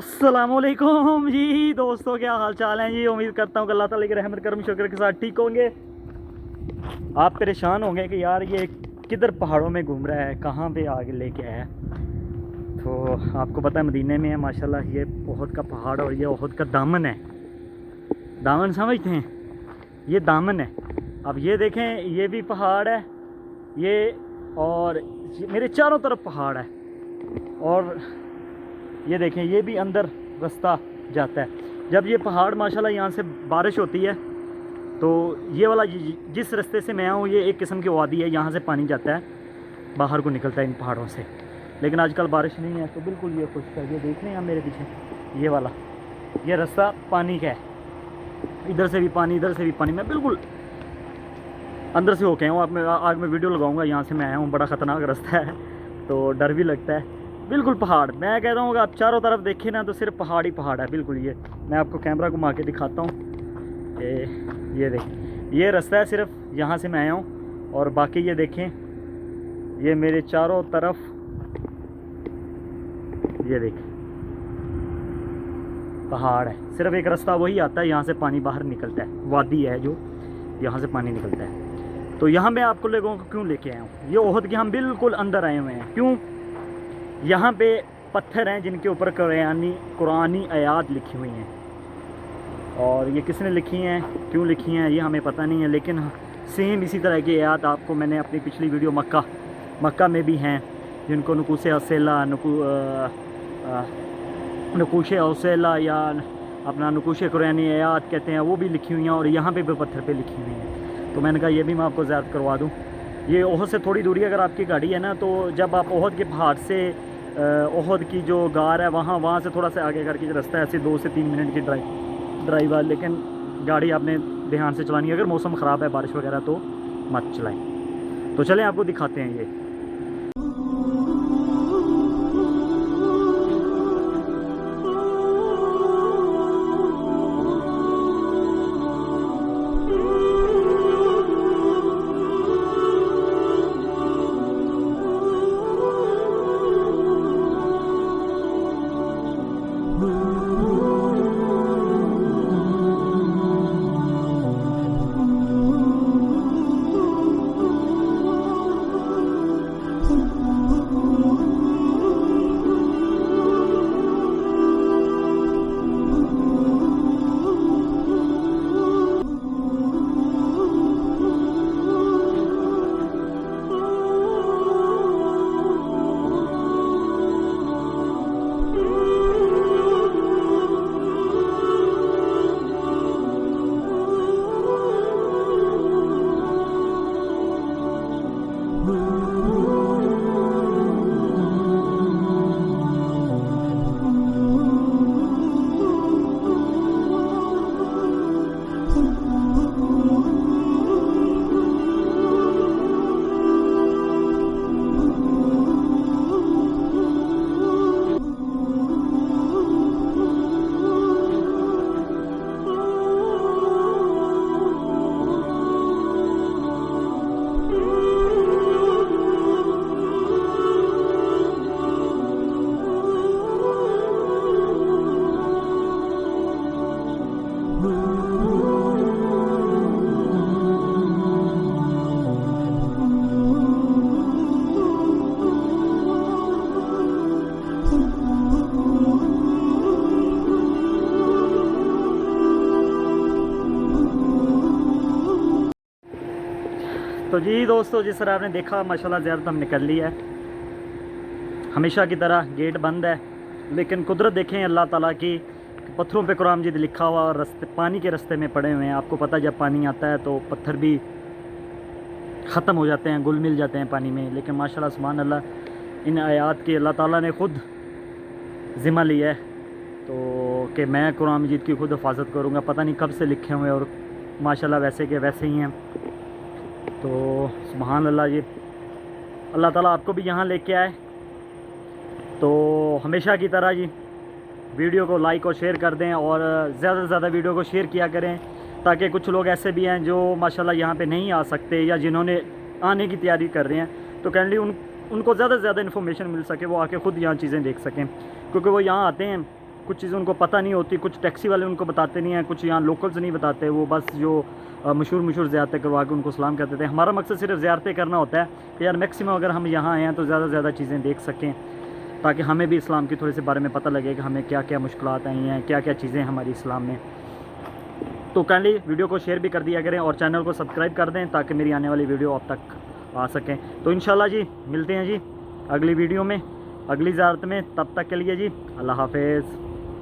अस्सलामुअलैकुम जी दोस्तों, क्या हाल चाल हैं जी। उम्मीद करता हूँ कि अल्लाह ताला की रहमत करम शुक्र के साथ ठीक होंगे। आप परेशान होंगे कि यार ये किधर पहाड़ों में घूम रहा है, कहाँ पे आगे लेके आया। तो आपको पता है मदीने में है माशाल्लाह ये ओहद का पहाड़ और ये ओहद का दामन है। दामन समझते हैं, ये दामन है। अब ये देखें, ये भी पहाड़ है ये, और मेरे चारों तरफ पहाड़ है। और ये देखें, ये भी अंदर रास्ता जाता है। जब ये पहाड़ माशाल्लाह यहाँ से बारिश होती है तो ये वाला जिस रास्ते से मैं आऊँ ये एक किस्म की वादी है, यहाँ से पानी जाता है बाहर को निकलता है इन पहाड़ों से। लेकिन आजकल बारिश नहीं है तो बिल्कुल ये खुश्क है। ये देख रहे हैं आप मेरे पीछे, ये वाला ये रास्ता पानी का है। इधर से भी पानी, इधर से भी पानी। मैं बिल्कुल अंदर से होके आऊँ। आज मैं वीडियो लगाऊँगा, यहाँ से मैं आया हूँ। बड़ा ख़तरनाक रास्ता है तो डर भी लगता है। बिल्कुल पहाड़, मैं कह रहा हूँ कि आप चारों तरफ देखें ना तो सिर्फ पहाड़ ही पहाड़ है बिल्कुल। ये मैं आपको कैमरा घुमा के दिखाता हूँ। ये देखें, ये रास्ता है, सिर्फ यहाँ से मैं आया हूँ। और बाकी ये देखें, ये मेरे चारों तरफ ये देखें पहाड़ है। सिर्फ एक रास्ता वही आता है, यहाँ से पानी बाहर निकलता है। वादी है जो यहाँ से पानी निकलता है। तो यहाँ मैं आपको लोगों को क्यों लेके आया हूँ, ये ओहद के हम बिल्कुल अंदर आए हुए हैं। क्यों? यहाँ पे पत्थर हैं जिनके ऊपर कुरानी आयात लिखी हुई हैं। और ये किसने लिखी हैं, क्यों लिखी हैं, ये हमें पता नहीं है। लेकिन सेम इसी तरह की आयात आपको मैंने अपनी पिछली वीडियो मक्का में भी हैं, जिनको नकूश असेला नकूश असेला या अपना नकूश कुरानी आयात कहते हैं, वो भी लिखी हुई हैं। और यहाँ पे भी पत्थर पे लिखी हुई हैं। तो मैंने कहा ये भी मैं आपको ज़्यादा करवा दूँ। ये ओहद से थोड़ी दूरी अगर आपकी गाड़ी है ना, तो जब आप ओहद के पहाड़ से ओहद की जो गार है वहाँ से थोड़ा सा आगे करके रास्ता है, ऐसे 2 से 3 मिनट की ड्राइव है। लेकिन गाड़ी आपने ध्यान से चलानी है। अगर मौसम ख़राब है, बारिश वगैरह, तो मत चलाएं। तो चलें आपको दिखाते हैं ये। तो जी दोस्तों, जिस तरह आपने देखा माशाल्लाह ज़्यादा हम निकल लिया है। हमेशा की तरह गेट बंद है, लेकिन कुदरत देखें अल्लाह ताला की। पत्थरों पे कुरान मजीद लिखा हुआ और रास्ते पानी के रास्ते में पड़े हुए हैं। आपको पता है जब पानी आता है तो पत्थर भी ख़त्म हो जाते हैं, गुल मिल जाते हैं पानी में। लेकिन माशाल्लाह सुभान अल्लाह, इन आयात के अल्लाह ताला ने ख़ुद ज़िम्मा लिया है तो कि मैं कुरान मजीद की ख़ुद हिफाजत करूँगा। पता नहीं कब से लिखे हुए और माशाल्लाह वैसे के वैसे ही हैं। तो सुभान अल्लाह, ये अल्लाह ताला आपको भी यहाँ लेके आए। तो हमेशा की तरह जी वीडियो को लाइक और शेयर कर दें, और ज़्यादा से ज़्यादा वीडियो को शेयर किया करें, ताकि कुछ लोग ऐसे भी हैं जो माशाल्लाह यहाँ पे नहीं आ सकते या जिन्होंने आने की तैयारी कर रहे हैं, तो काइंडली उनको ज़्यादा से ज़्यादा इन्फॉर्मेशन मिल सके, वो आके ख़ुद यहाँ चीज़ें देख सकें। क्योंकि वो यहाँ आते हैं, कुछ चीज़ें उनको पता नहीं होती, कुछ टैक्सी वाले उनको बताते नहीं हैं, कुछ यहाँ लोकल्स नहीं बताते, वो बस जो मशहूर ज़ियारतें करवा के उनको सलाम कहते थे। हमारा मकसद सिर्फ ज़ियारतें करना होता है कि यार मैक्सिमम अगर हम यहाँ आए हैं तो ज़्यादा से ज़्यादा चीज़ें देख सकें, ताकि हमें भी इस्लाम की थोड़ी सी बारे में पता लगे कि हमें क्या क्या मुश्किलात आई हैं, क्या क्या चीज़ें हमारी इस्लाम में। तो काइंडली वीडियो को शेयर भी कर दिया करें और चैनल को सब्सक्राइब कर दें ताकि मेरी आने वाली वीडियो आप तक आ सकें। तो इंशाल्लाह जी मिलते हैं जी अगली वीडियो में, अगली ज़ियारत में। तब तक के लिए जी अल्लाह हाफ़िज़।